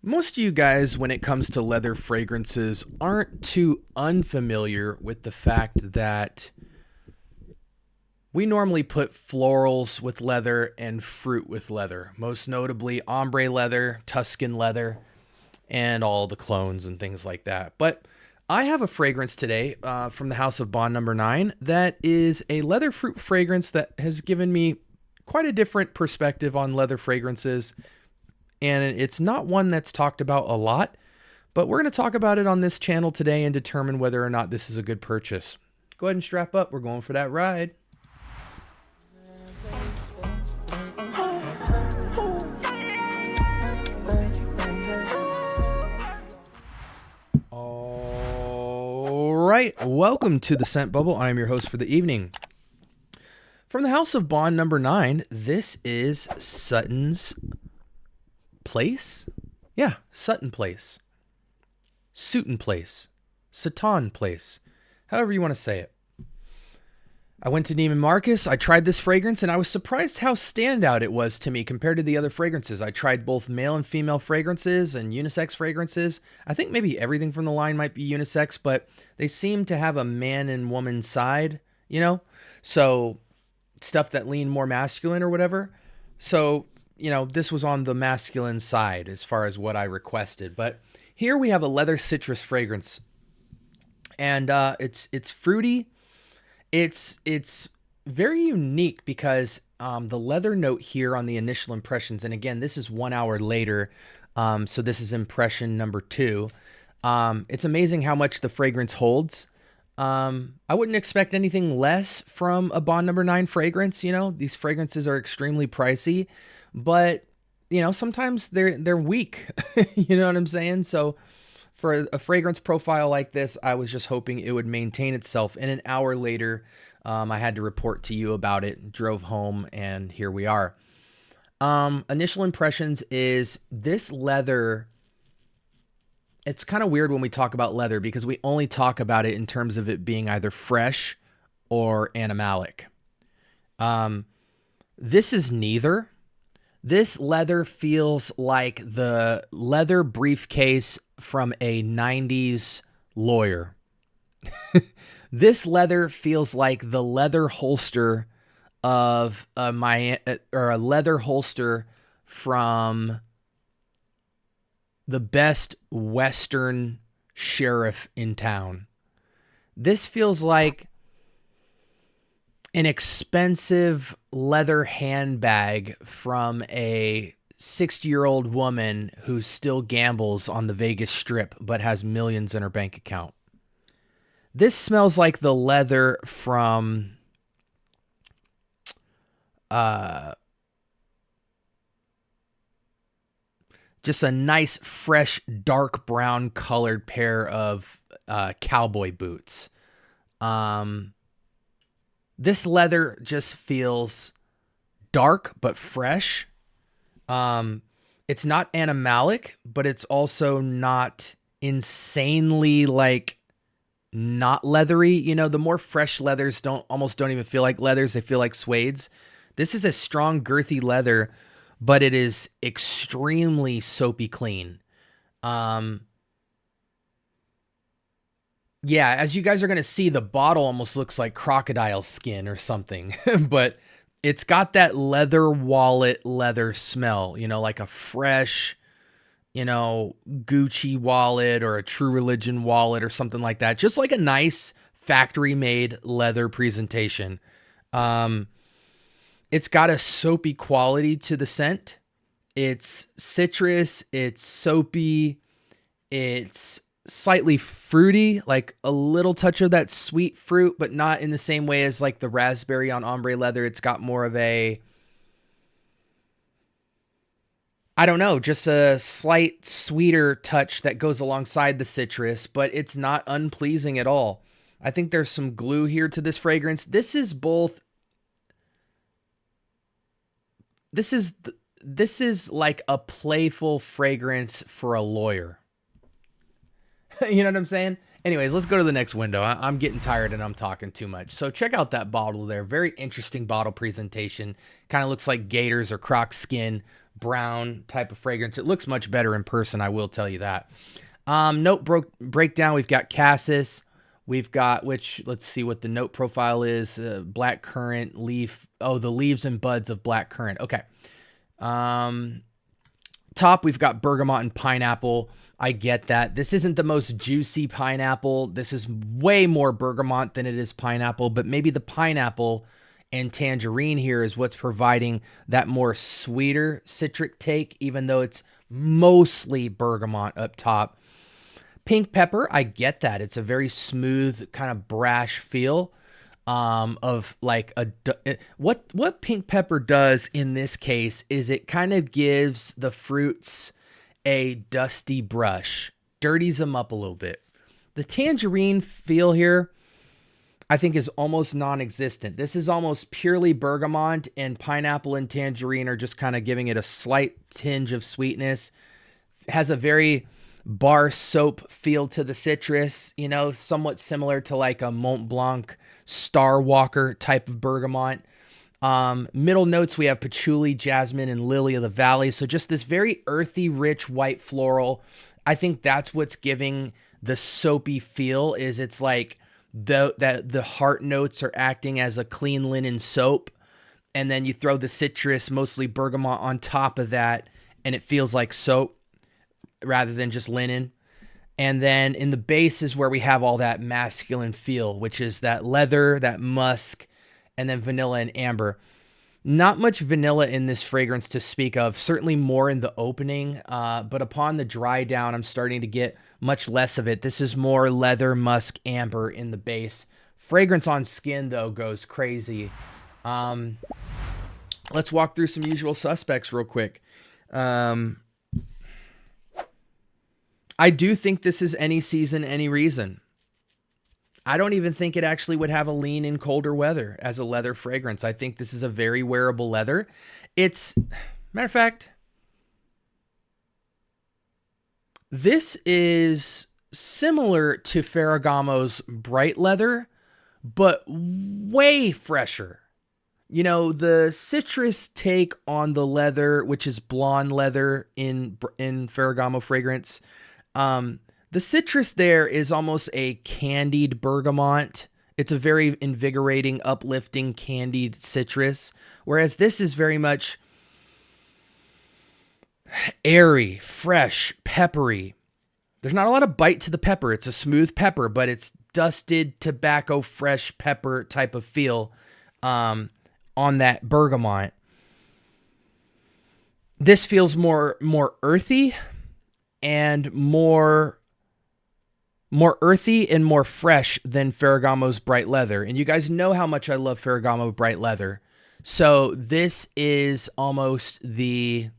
Most of you guys, when it comes to leather fragrances, aren't too unfamiliar with the fact that we normally put florals with leather and fruit with leather, most notably ombre leather, Tuscan leather, and all the clones and things like that. But I have a fragrance today from the House of Bond number 9 that is a leather fruit fragrance that has given me quite a different perspective on leather fragrances. And it's not one that's talked about a lot, but we're going to talk about it on this channel today and determine whether or not this is a good purchase. Go ahead and strap up. We're going for that ride. All right. Welcome to the Scent Bubble. I am your host for the evening. From the House of Bond number 9, this is Sutton's Place? Yeah, Sutton Place. Sutton Place. Sutton Place. However you want to say it. I went to Neiman Marcus, I tried this fragrance, and I was surprised how standout it was to me compared to the other fragrances. I tried both male and female fragrances and unisex fragrances. I think maybe everything from the line might be unisex, but they seem to have a man and woman side, you know? So stuff that lean more masculine or whatever. So this was on the masculine side as far as what I requested. But here we have a leather citrus fragrance. And it's fruity. It's very unique because the leather note here on the initial impressions, and again, this is 1 hour later, so this is impression number 2. It's amazing how much the fragrance holds. I wouldn't expect anything less from a Bond number 9 fragrance. These fragrances are extremely pricey. But, sometimes they're weak, you know what I'm saying? So for a fragrance profile like this, I was just hoping it would maintain itself. And an hour later, I had to report to you about it, drove home, and here we are. Initial impressions is this leather. It's kind of weird when we talk about leather because we only talk about it in terms of it being either fresh or animalic. This is neither. This leather feels like the leather briefcase from a 90s lawyer. This leather feels like the leather holster of a leather holster from the best Western sheriff in town. This feels like an expensive leather handbag from a 60-year-old woman who still gambles on the Vegas Strip but has millions in her bank account. This smells like the leather from just a nice, fresh, dark brown colored pair of cowboy boots. This leather just feels dark but fresh. It's not animalic, but it's also not insanely not leathery. The more fresh leathers almost don't even feel like leathers. They feel like suedes. This is a strong, girthy leather, but it is extremely soapy clean. Yeah, as you guys are going to see, the bottle almost looks like crocodile skin or something, but it's got that leather wallet leather smell, like a fresh, Gucci wallet or a True Religion wallet or something like that. Just like a nice factory made leather presentation. It's got a soapy quality to the scent. It's citrus, it's soapy, it's slightly fruity, like a little touch of that sweet fruit, but not in the same way as like the raspberry on ombre leather. It's got more of a, I don't know, just a slight sweeter touch that goes alongside the citrus, but it's not unpleasing at all. I think there's some glue here to this fragrance. This is like a playful fragrance for a lawyer. You know what I'm saying? Anyways, let's go to the next window. I'm getting tired and I'm talking too much. So check out that bottle there. Very interesting bottle presentation. Kind of looks like gators or croc skin, brown type of fragrance. It looks much better in person, I will tell you that. Note breakdown, we've got cassis. We've got, let's see what the note profile is. Black currant, leaf. Oh, the leaves and buds of black currant. Okay. Top, we've got bergamot and pineapple. I get that. This isn't the most juicy pineapple. This is way more bergamot than it is pineapple, but maybe the pineapple and tangerine here is what's providing that more sweeter citric take, even though it's mostly bergamot up top. Pink pepper, I get that. It's a very smooth kind of brash feel of like what pink pepper does in this case is it kind of gives the fruits a dusty brush, dirties them up a little bit. The tangerine feel here, I think, is almost non-existent. This is almost purely bergamot, and pineapple and tangerine are just kind of giving it a slight tinge of sweetness. It has a very bar soap feel to the citrus, you know, somewhat similar to like a Mont Blanc Star Walker type of bergamot. Middle notes, we have patchouli, jasmine, and lily of the valley. So just this very earthy, rich white floral. I think that's what's giving the soapy feel, is it's like the heart notes are acting as a clean linen soap. And then you throw the citrus, mostly bergamot, on top of that, and it feels like soap rather than just linen. And then in the base is where we have all that masculine feel, which is that leather, that musk, and then vanilla and amber. Not much vanilla in this fragrance to speak of, certainly more in the opening, but upon the dry down, I'm starting to get much less of it. This is more leather, musk, amber in the base. Fragrance on skin, though, goes crazy. Let's walk through some usual suspects real quick. I do think this is any season, any reason. I don't even think it actually would have a lean in colder weather as a leather fragrance. I think this is a very wearable leather. It's, matter of fact, this is similar to Ferragamo's bright leather, but way fresher. You know, the citrus take on the leather, which is blonde leather in Ferragamo fragrance, the citrus there is almost a candied bergamot. It's a very invigorating, uplifting, candied citrus, whereas this is very much airy, fresh, peppery. There's not a lot of bite to the pepper. It's a smooth pepper, but it's dusted tobacco, fresh pepper type of feel on that bergamot. This feels more earthy and more earthy and more fresh than Ferragamo's bright leather. And you guys know how much I love Ferragamo bright leather. So this is almost the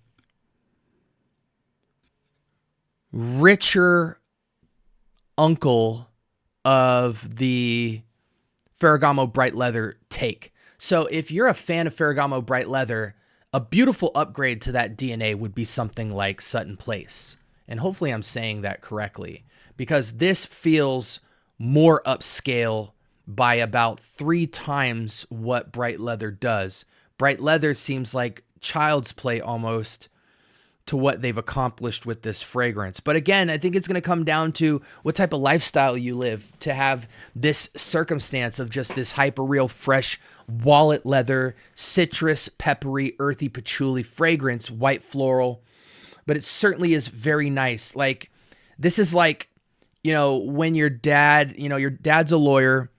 richer uncle of the Ferragamo bright leather take. So if you're a fan of Ferragamo bright leather, a beautiful upgrade to that DNA would be something like Sutton Place. And hopefully I'm saying that correctly, because this feels more upscale by about 3 times what bright leather does. Bright leather seems like child's play almost to what they've accomplished with this fragrance. But again, I think it's going to come down to what type of lifestyle you live to have this circumstance of just this hyper real, fresh wallet leather, citrus, peppery, earthy patchouli fragrance, white floral. But it certainly is very nice. Like, this is like, you know, when your dad's a lawyer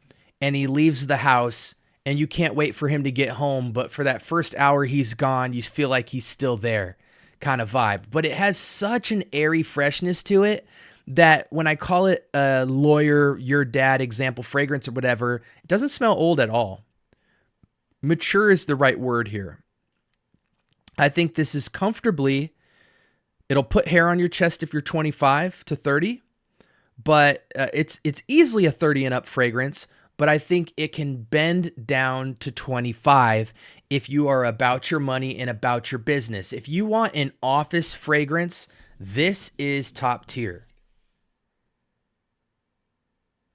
and he leaves the house and you can't wait for him to get home. But for that first hour he's gone, you feel like he's still there kind of vibe. But it has such an airy freshness to it that when I call it a lawyer, your dad example fragrance or whatever, it doesn't smell old at all. Mature is the right word here. I think this is comfortably, it'll put hair on your chest if you're 25 to 30, but it's easily a 30 and up fragrance, but I think it can bend down to 25 if you are about your money and about your business. If you want an office fragrance, this is top tier.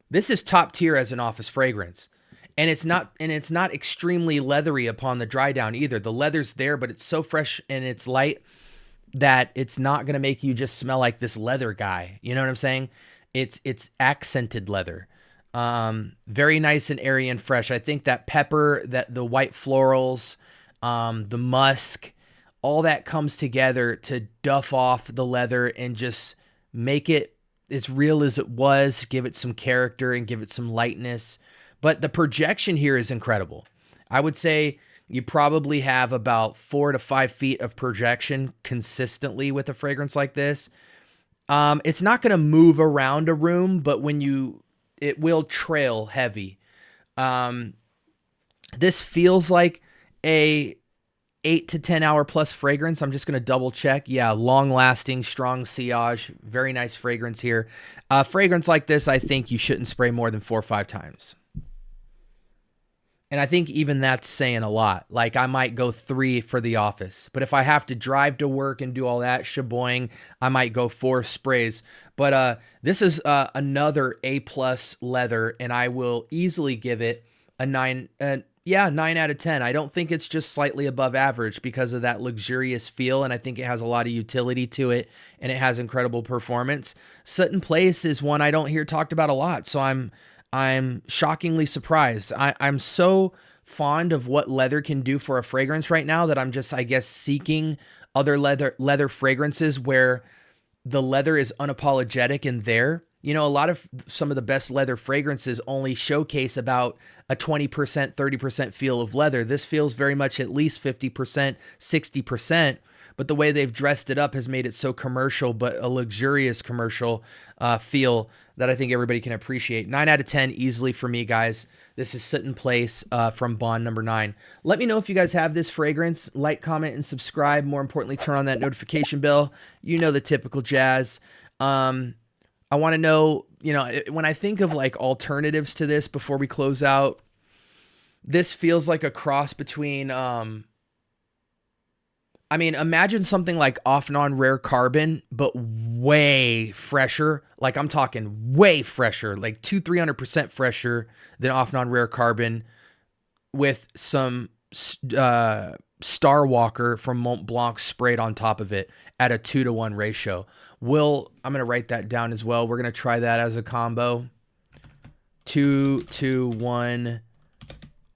This is top tier as an office fragrance. And it's not extremely leathery upon the dry down either. The leather's there, but it's so fresh and it's light that it's not going to make you just smell like this leather guy. You know what I'm saying? It's accented leather. Very nice and airy and fresh. I think that pepper, that the white florals, the musk, all that comes together to duff off the leather and just make it as real as it was, give it some character and give it some lightness. But the projection here is incredible. I would say you probably have about 4 to 5 feet of projection consistently with a fragrance like this. It's not going to move around a room, but it will trail heavy. This feels like a 8 to 10 hour plus fragrance. I'm just going to double check. Yeah, long lasting, strong sillage, very nice fragrance here. Fragrance like this, I think you shouldn't spray more than 4 or 5 times. And I think even that's saying a lot. Like I might go 3 for the office, but if I have to drive to work and do all that shaboing, I might go 4 sprays. But this is another A+ leather, and I will easily give it a 9. 9 out of 10. I don't think it's just slightly above average because of that luxurious feel, and I think it has a lot of utility to it, and it has incredible performance. Sutton Place is one I don't hear talked about a lot, so I'm shockingly surprised. I'm so fond of what leather can do for a fragrance right now that I'm just, I guess, seeking other leather fragrances where the leather is unapologetic and there. You know, a lot of some of the best leather fragrances only showcase about a 20%, 30% feel of leather. This feels very much at least 50%, 60%. But the way they've dressed it up has made it so commercial, but a luxurious commercial feel that I think everybody can appreciate. 9 out of 10 easily for me, guys. This is Sutton Place from Bond number 9. Let me know if you guys have this fragrance. Like, comment, and subscribe. More importantly, turn on that notification bell. You know the typical jazz. I want to know, you know, when I think of like alternatives to this before we close out, this feels like a cross between... I mean, imagine something like Off and On Rare Carbon, but way fresher. Like I'm talking way fresher, like 200-300% fresher than Off and On Rare Carbon, with some Star Walker from Mont Blanc sprayed on top of it at a 2-to-1 ratio. I'm going to write that down as well. We're going to try that as a combo. 2-to-1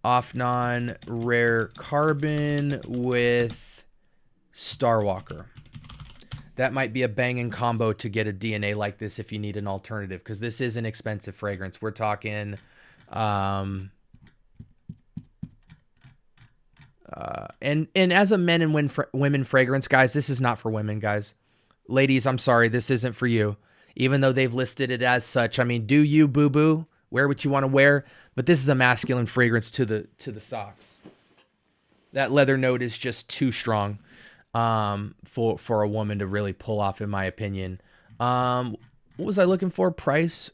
Off and On Rare Carbon with Star Walker. That might be a banging combo to get a DNA like this if you need an alternative, because this is an expensive fragrance. We're talking and as a men and women fragrance, guys, this is not for women, guys. Ladies, I'm sorry, this isn't for you. Even though they've listed it as such. I mean, do you, boo-boo? Wear what you want to wear, but this is a masculine fragrance to the socks. That leather note is just too strong for a woman to really pull off, in my opinion. What was I looking for? Price?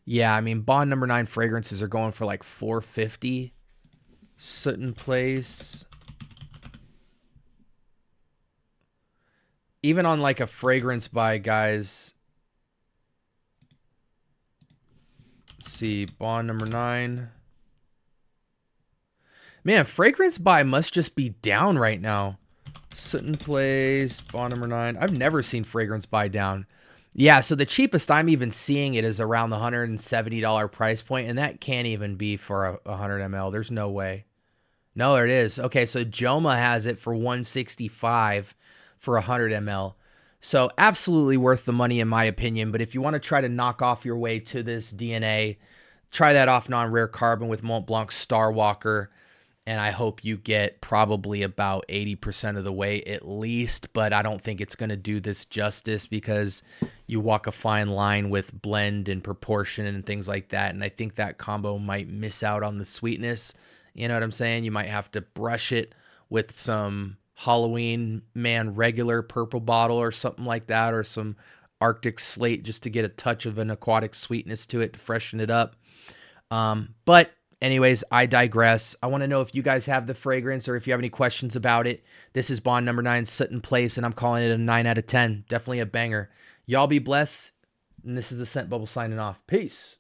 Yeah, I mean, Bond number 9 fragrances are going for like $450. Sutton Place. Even on like a fragrance buy, guys. Let's see, Bond number 9. Man, fragrance buy must just be down right now. Sutton Place, Bond number 9. I've never seen fragrance buy down. Yeah, so the cheapest I'm even seeing it is around the $170 price point, and that can't even be for a 100 ml. There's no way. No, there it is. Okay, so Joma has it for $165 for 100 ml. So absolutely worth the money in my opinion, but if you want to try to knock off your way to this DNA, try that Off Non-Rare Carbon with Mont Blanc Star Walker, and I hope you get probably about 80% of the way at least, but I don't think it's going to do this justice because you walk a fine line with blend and proportion and things like that, and I think that combo might miss out on the sweetness. You know what I'm saying? You might have to brush it with some Halloween Man regular purple bottle or something like that, or some Arctic Slate just to get a touch of an aquatic sweetness to it to freshen it up. But Anyways, I digress. I want to know if you guys have the fragrance or if you have any questions about it. This is Bond number 9, Sutton Place, and I'm calling it a 9 out of 10. Definitely a banger. Y'all be blessed. And this is the Scent Bubble signing off. Peace.